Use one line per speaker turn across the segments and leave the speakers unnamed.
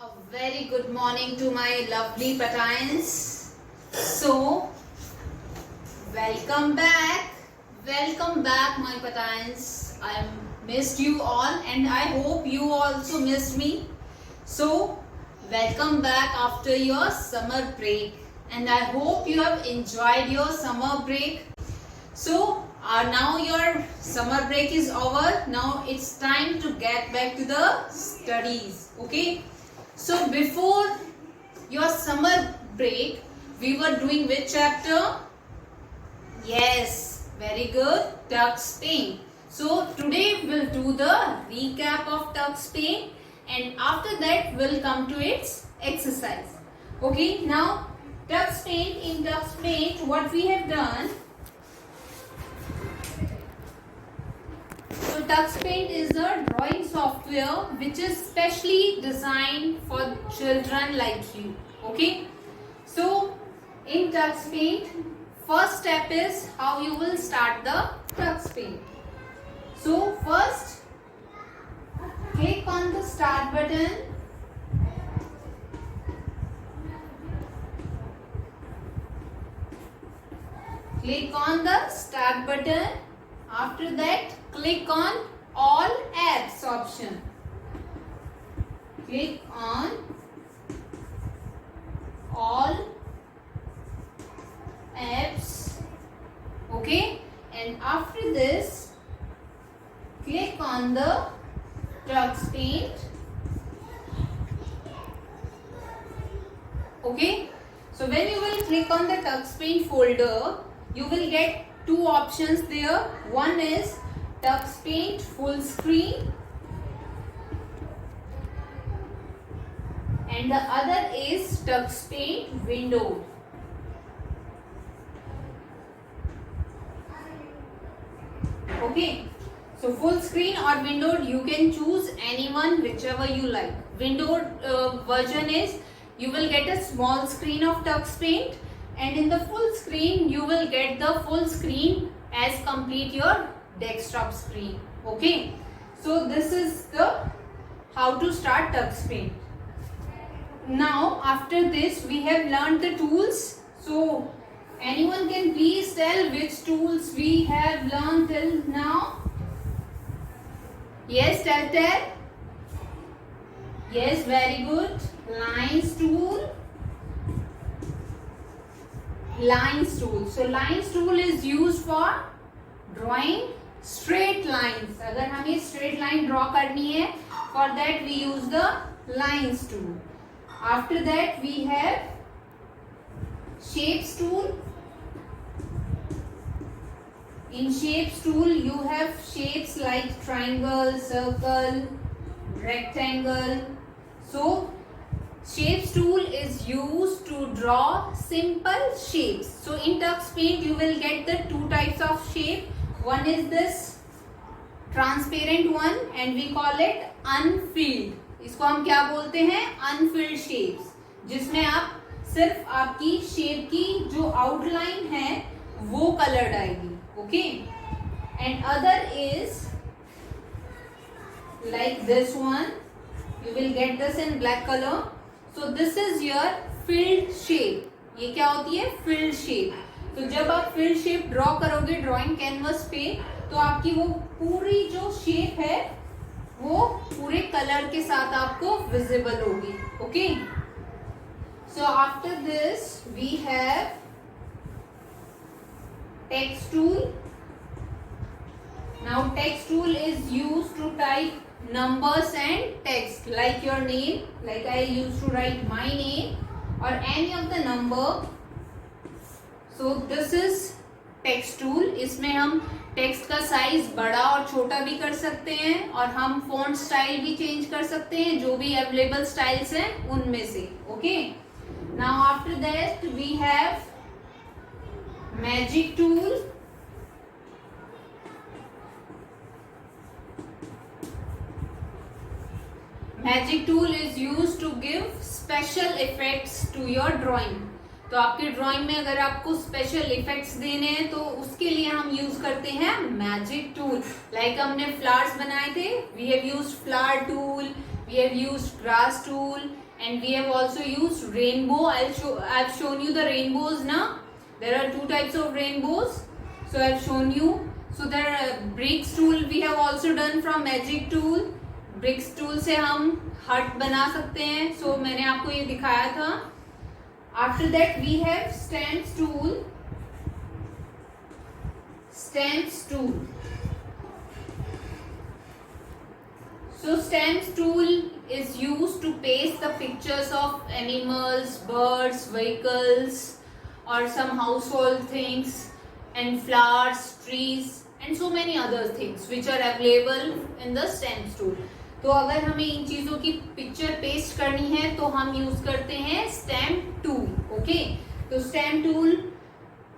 A very good morning to my lovely Patayans. So, welcome back. Welcome back, my Patayans. I missed you all and I hope you also missed me. So, welcome back after your summer break. And I hope you have enjoyed your summer break. So, now your summer break is over. Now it's time to get back to the studies. Okay. So before your summer break, we were doing which chapter? Yes, very good. Tux paint. So today we'll do the recap of tux paint, and after that we'll come to its exercise. Okay, now tux paint. In tux paint, what we have done. So TuxPaint is a drawing software which is specially designed for children like you. Okay. So in TuxPaint, first step is how you will start the TuxPaint. So first, click on the start button. Click on the start button. After that, click on all apps option. Click on all apps. Okay. And after this, click on the Tux Paint. Okay. So when you will click on the Tux Paint folder, you will get two options there. One is Tux Paint full screen and the other is Tux Paint window. Okay, so full screen or windowed, you can choose anyone, whichever you like. Windowed version is you will get a small screen of Tux Paint, and in the full screen you will get the full screen as complete your desktop screen. Okay, so this is the how to start Tux Paint. Now after this we have learned the tools. So anyone can please tell which tools we have learned till now? Yes, tell. Yes, very good. Lines tool. Lines tool. So lines tool is used for drawing straight lines. अगर हमें straight line draw करनी है, for that we use the lines tool. After that we have shapes tool. In shapes tool you have shapes like triangle, circle, rectangle. So shapes tool is used to draw simple shapes. So in Tux Paint you will get the two types of shape. One is this transparent one and we call it unfilled. इसको हम क्या बोलते हैं? Unfilled shapes, जिसमें आप सिर्फ आपकी shape की जो आउटलाइन है वो कलर्ड आएगी. Okay, and other is like this one. You will get this in black color. So this is your filled shape. ये क्या होती है? Filled shape. तो जब आप filled shape draw करोगे drawing canvas पे, तो आपकी वो पूरी जो shape है वो पूरे कलर के साथ आपको visible होगी. Okay. So after this we have text tool. Now text tool is used to type numbers and text like your name, like I used to write my name or any of the number. So this is text tool. इसमें हम text का size बड़ा और छोटा भी कर सकते हैं और हम फॉन्ट स्टाइल भी चेंज कर सकते हैं, जो भी अवेलेबल स्टाइल्स हैं उनमें से. Okay. Now after that we have magic tool. Magic tool is used to give special effects to your drawing. तो आपके ड्राइंग में अगर आपको स्पेशल इफेक्ट्स देने हैं तो उसके लिए हम यूज करते हैं मैजिक टूल. लाइक हमने फ्लावर्स बनाए थे, we have used flower tool, we have used grass tool and we have also used rainbow. I've shown you the rainbows now. There are two types of rainbows, so I've shown you. So there are bricks tool we have also done from magic tool. Bricks tool से हम हट बना सकते हैं, सो मैंने आपको ये दिखाया था. After that we have stamps tool. Stamps tool, so stamps tool is used to paste the pictures of animals, birds, vehicles or some household things and flowers, trees and so many other things which are available in the stamps tool. तो अगर हमें इन चीजों की picture paste करनी है तो हम use करते हैं स्टैम्प टूल. ओके, तो स्टैम्प टूल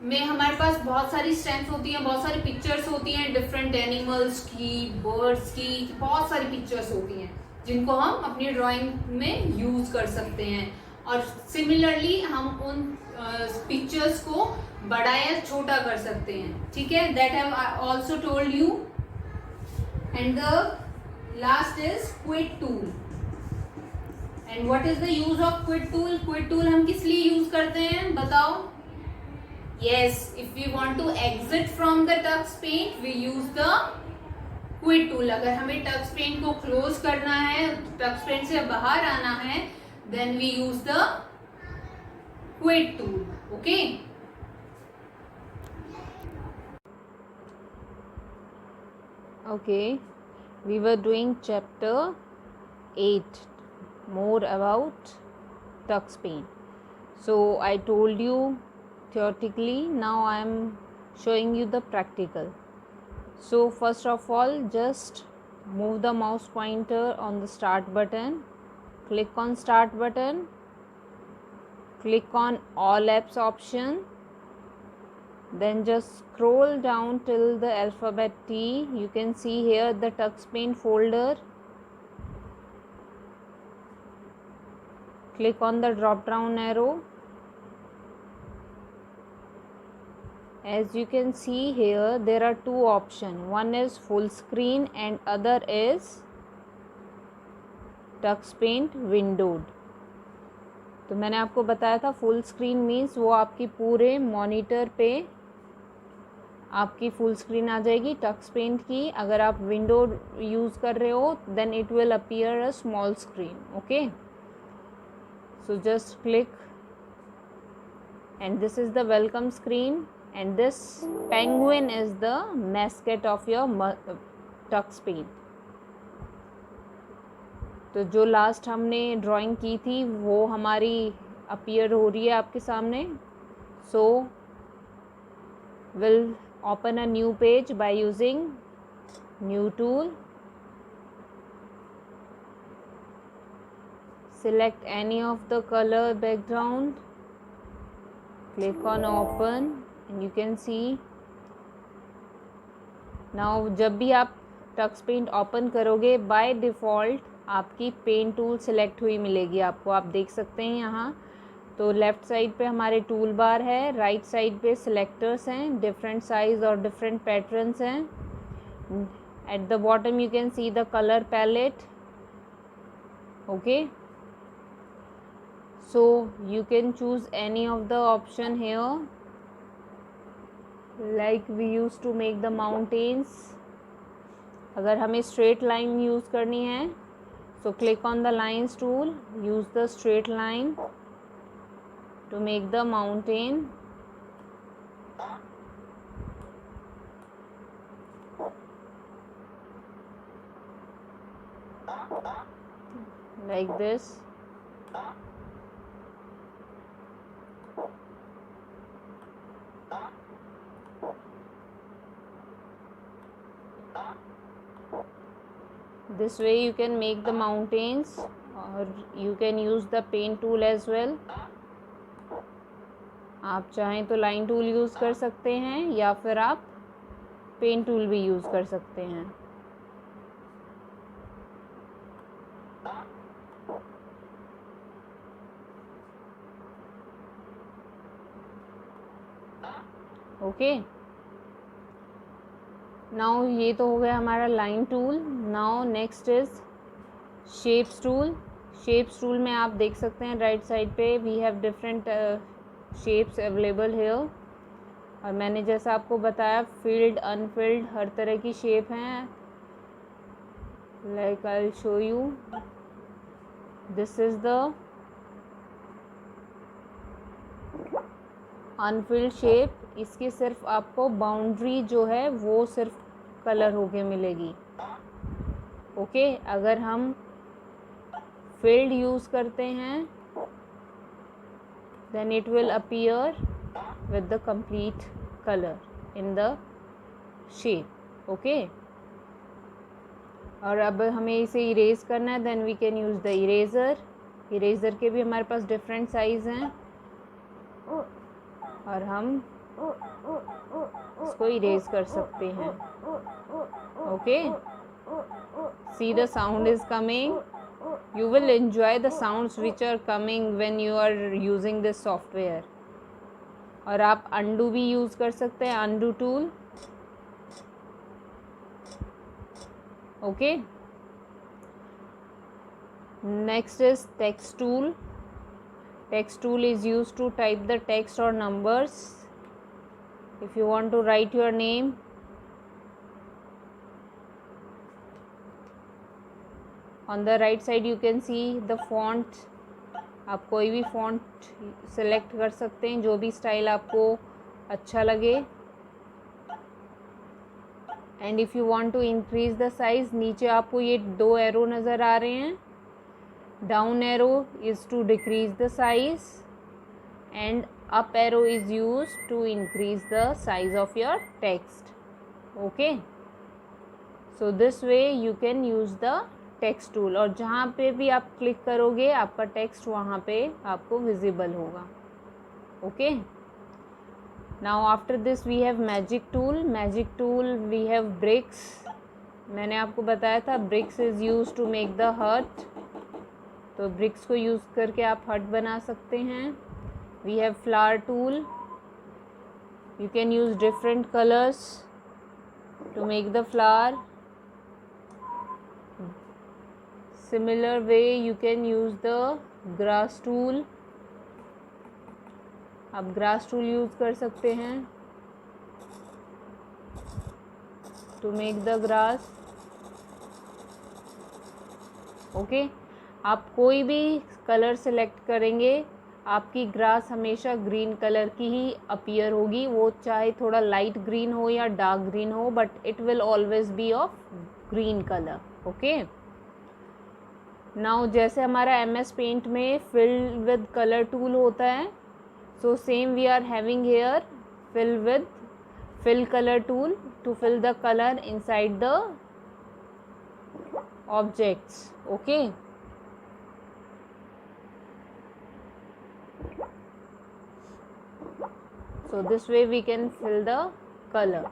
में हमारे पास बहुत सारी स्टैम्प्स होती हैं, बहुत सारी पिक्चर्स होती हैं डिफरेंट एनिमल्स की, बर्ड्स की, बहुत सारी पिक्चर्स होती हैं जिनको हम अपनी ड्राइंग में यूज कर सकते हैं. और सिमिलरली हम उन पिक्चर्स को बड़ा या छोटा कर सकते हैं. ठीक है, that have also told you. And the last is quit tool. And what is the use of quit tool? Quit tool हम किस लिए यूज करते हैं बताओ? Yes, if we want to exit from the tux paint, we use the quit tool. अगर हमें tux paint को close करना है, tux paint से बाहर आना है, then we use the quit tool. Okay?
Okay, we were doing chapter 8, more about tux paint. So I told you theoretically, now I am showing you the practical. So first of all, just move the mouse pointer on the start button, click on start button, click on all apps option, then just scroll down till the alphabet T. You can see here the tux paint folder. Click on the drop down arrow. As you can see here, there are two options. One is full screen and other is tux paint windowed. तो मैंने आपको बताया था full screen means वो आपकी पूरे monitor पे आपकी फुल स्क्रीन आ जाएगी टक्स पेंट की. अगर आप विंडो यूज़ कर रहे हो then it will appear a small screen. Okay, so just click and this is the welcome screen and this penguin is the mascot of your tux paint. तो जो last हमने drawing की थी वो हमारी अपीयर हो रही है आपके सामने. So will open a new page by using new tool. Select any of the color background, click on open and you can see now. जब भी आप टक्स पेंट ओपन करोगे बाय डिफ़ॉल्ट आपकी पेंट टूल सेलेक्ट हुई मिलेगी आपको. आप देख सकते हैं यहाँ तो लेफ़्ट साइड पे हमारे टूल बार है, राइट साइड पे सिलेक्टर्स हैं, डिफरेंट साइज और डिफरेंट पैटर्न्स हैं. At the bottom you can see the colour palette. Okay, so you can choose any of the option here, like we used to make the mountains. अगर हमें straight line use करनी है so click on the lines tool, use the straight line to make the mountain. Like this. This way you can make the mountains or you can use the paint tool as well. आप चाहें तो line tool use कर सकते हैं या फिर आप paint tool भी यूज़ कर सकते हैं. ओके, नाउ ये तो हो गया हमारा line tool. Now next is shapes tool. Shapes tool में आप देख सकते हैं राइट साइड पे we have different shapes available here, और मैंने जैसा आपको बताया फिल्ड अनफिल्ड हर तरह की शेप हैं. Like I will show you, this is the Anfield shape. इसकी सिर्फ आपको बाउंड्री जो है वो सिर्फ कलर होके मिलेगी. ओके अगर हम फिल्ड यूज़ करते हैं then it will appear with the complete color in the shape. okay, और अब हमें इसे इरेज करना है then we can use the eraser. Eraser के भी हमारे पास डिफरेंट साइज हैं और हम इसको इरेज कर सकते हैं. Okay, see the sound is coming. You will enjoy the sounds which are coming when you are using this software. और आप undo भी यूज़ कर सकते हैं, undo tool. okay, next is text tool. Text tool is used to type the text or numbers. If you want to write your name, on the right side you can see the font. आप कोई भी font select कर सकते हैं जो भी style आपको अच्छा लगे. And if you want to increase the size, नीचे आपको ये 2 एरो नज़र आ रहे हैं. Down arrow is to decrease the size and up arrow is use to increase the size of your text. Okay, so this way you can use the text tool, और जहाँ पे भी आप क्लिक करोगे आपका टेक्स्ट वहाँ पे आपको विजिबल होगा. Okay, now after this we have magic tool. Magic tool we have bricks. मैंने आपको बताया था bricks is use to make the heart, तो ब्रिक्स को यूज़ करके आप हर्ट बना सकते हैं. We have flower tool. You can use different colours to make the flower. Similar way you can use the grass tool. आप grass tool use कर सकते हैं to make the grass. Okay, आप कोई भी कलर सेलेक्ट करेंगे आपकी grass हमेशा ग्रीन कलर की ही अपीयर होगी, वो चाहे थोड़ा लाइट ग्रीन हो या डार्क ग्रीन हो, but it will always be of green colour. Okay, now जैसे हमारा MS पेंट में फिल विद कलर टूल होता है, so same we are having here fill with fill colour tool to fill the colour inside the objects. Okay, so this way we can fill the color.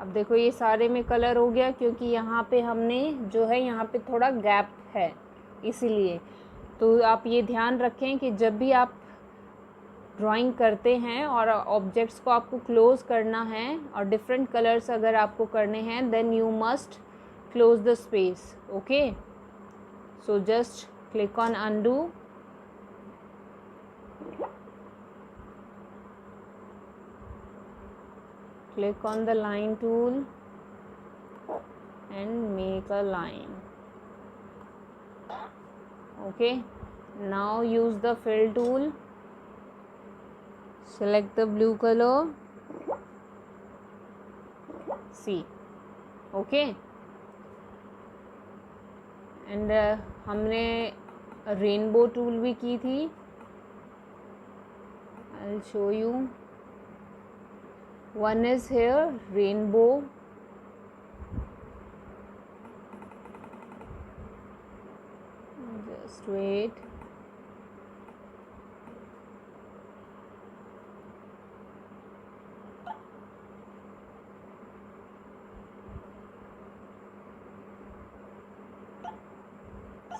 अब देखो ये सारे में colour हो गया, क्योंकि यहाँ पे हमने जो है यहाँ पे थोड़ा गैप है इसीलिए. तो आप ये ध्यान रखें कि जब भी आप ड्राइंग करते हैं और ऑब्जेक्ट्स को आपको क्लोज करना है और डिफरेंट कलर्स अगर आपको करने हैं, then you must close the space. Okay, so just click on undo. Click on the line tool and make a line. Okay, now use the fill tool. Select the blue color. See, okay, and हमने rainbow tool भी की थी. I'll show you. One is here, rainbow. Just wait.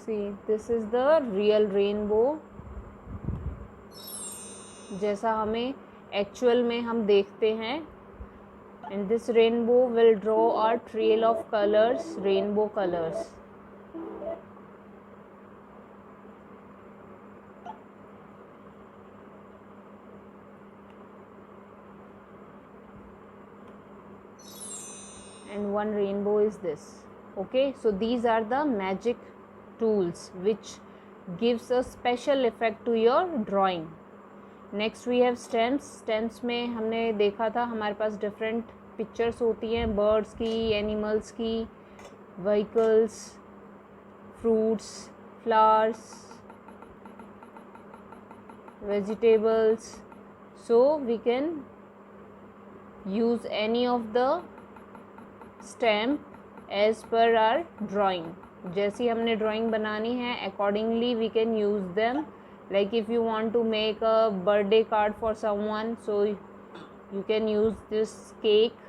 See, this is the real rainbow. जैसा हमें actual में हम देखते हैं. And this rainbow will draw a trail of colors, rainbow colors. And one rainbow is this. Okay, so these are the magic tools which gives a special effect to your drawing. Next we have stamps. Stamps में हमने देखा था हमारे पास different pictures होती हैं, birds की, animals की, vehicles, fruits, flowers, vegetables. So we can use any of the stamp as per our drawing. जैसी हमने ड्राइंग बनानी है accordingly we can use them. Like if you want to make a birthday card for someone, so you can use this cake.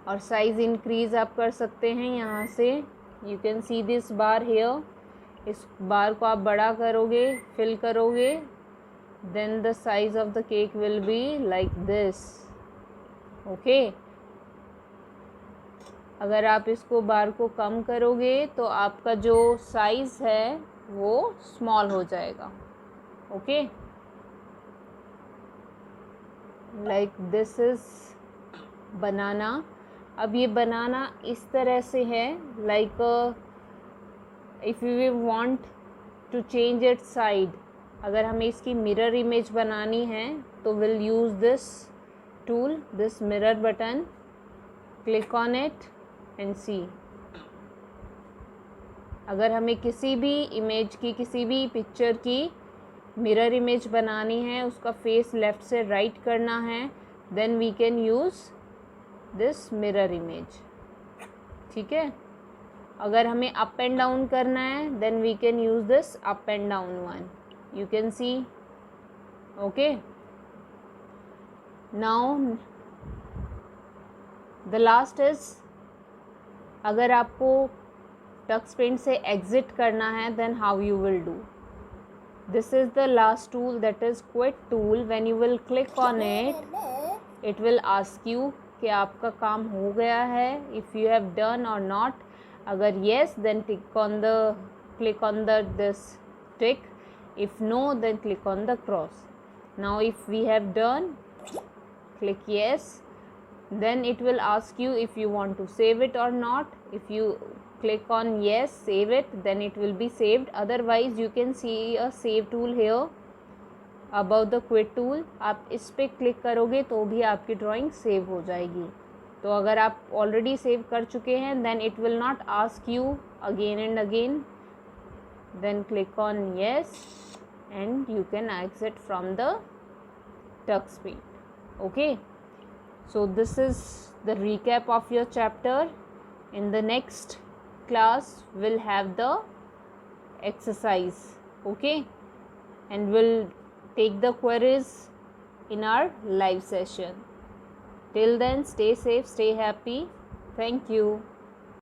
और size increase आप कर सकते हैं यहाँ से. You can see this bar here. इस बार को आप बड़ा करोगे, fill करोगे, then the size of the cake will be like this. Okay. अगर आप इसको बार को कम करोगे तो आपका जो साइज़ है वो स्मॉल हो जाएगा. Okay, like this is banana. अब ये बनाना इस तरह से है, like if you want to change its side, अगर हमें इसकी मिरर इमेज बनानी है तो will use this tool, this mirror button. Click on it and see. अगर हमें किसी भी इमेज की, किसी भी पिक्चर की मिरर इमेज बनानी है, उसका फेस लेफ़्ट से राइट करना है, then we can use this mirror image. ठीक है. अगर हमें अप एंड डाउन करना है then we can use this up and down one. You can see. Okay, now the last is, अगर आपको टक्स पेंट से एग्जिट करना है then how you will do. This is the last tool, that is quit tool. When you will click on it will ask you कि आपका काम हो गया है, इफ़ यू हैव डन और नॉट. अगर yes then click on this tick, if no then click on the cross. Now if we have done, click yes, then it will ask you if you want to save it or not. If you click on yes, save it, then it will be saved. Otherwise you can see a save tool here above the quit tool. आप इस पर click करोगे तो भी आपकी drawing save हो जाएगी. तो अगर आप ऑलरेडी सेव कर चुके हैं then it will not ask you again and again. Then click on yes and you can exit from the tux paint. Okay, so this is the recap of your chapter. In the next class we'll have the exercise. Okay, and we'll take the queries in our live session. Till then, stay safe, stay happy. Thank you.